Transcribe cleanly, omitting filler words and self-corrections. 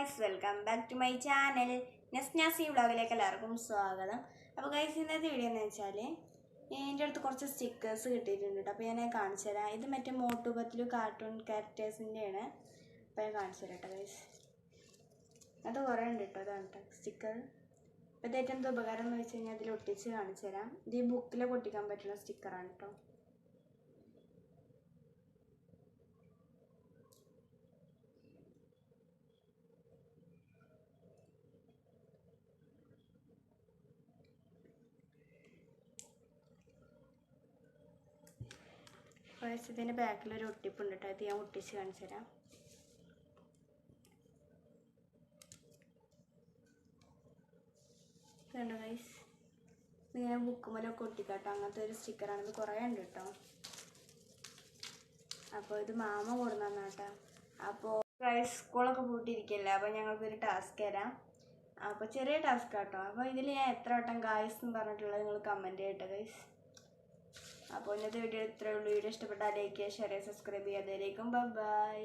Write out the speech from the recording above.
Guys, welcome back to my channel. നെസ്നാസി വ്ളോഗിലേക്ക് എല്ലാവർക്കും സ്വാഗതം. അപ്പോൾ ഗൈസ്, ഇന്നത്തെ വീഡിയോ എന്ന് വെച്ചാൽ എൻ്റെ അടുത്ത് കുറച്ച് സ്റ്റിക്കേഴ്സ് കിട്ടിയിട്ടുണ്ട് കേട്ടോ. അപ്പോൾ ഞാൻ കാണിച്ചു തരാം. ഇത് മറ്റേ മോട്ടു പത്ലു കാർട്ടൂൺ ക്യാരക്ടേഴ്സിൻ്റെയാണ്. അപ്പോൾ ഞാൻ കാണിച്ചു തരാം കേട്ടോ ഗൈസ്. അത് കുറേ ഉണ്ട് കേട്ടോ. അതാണ് കേട്ടോ സ്റ്റിക്കർ. അപ്പോൾ ഇതായിട്ട് എന്താ ഉപകാരം എന്ന് വെച്ച് കഴിഞ്ഞാൽ അതിൽ ഒട്ടിച്ച് കാണിച്ചു തരാം. ഇത് ഈ ബുക്കിലൊക്കെ ഒട്ടിക്കാൻ പറ്റുന്ന സ്റ്റിക്കറാണ് കേട്ടോ. ഗൈസ്, ഇതിൻ്റെ ബാക്കിലൊരു ഒട്ടിപ്പുണ്ട് കേട്ടോ. അത് ഞാൻ ഒട്ടിച്ച് കാണിച്ചു തരാം. കണ്ടോ ഗൈസ്, ഇങ്ങനെ ബുക്കുമലൊക്കെ ഒട്ടിക്കാട്ടോ. അങ്ങനത്തെ ഒരു സ്റ്റിക്കറാണ്. ഇത് കുറേ ഉണ്ട് കേട്ടോ. അപ്പോൾ ഇത് മാമ കൊടുന്നു കേട്ടോ. അപ്പോൾ ഗൈസ്, സ്കൂളൊക്കെ പൂട്ടിയിരിക്കില്ല. അപ്പോൾ ഞങ്ങൾക്കൊരു ടാസ്ക് തരാം. അപ്പോൾ ചെറിയ ടാസ്ക് കേട്ടോ. അപ്പോൾ ഇതിൽ ഞാൻ എത്ര വട്ടം ഗൈസ് എന്ന് പറഞ്ഞിട്ടുള്ളത് നിങ്ങൾ കമൻറ്റ് ചെയ്യട്ടോ ഗൈസ്. അപ്പോൾ ഇന്നത്തെ വീഡിയോ ഇത്രയേ ഉള്ളൂ. വീഡിയോ ഇഷ്ടപ്പെട്ടാൽ ലൈക്ക് ചെയ്യുക, ഷെയർ ചെയ്യുക, സബ്സ്ക്രൈബ് ചെയ്യുക. അതിലേക്കും ബൈ.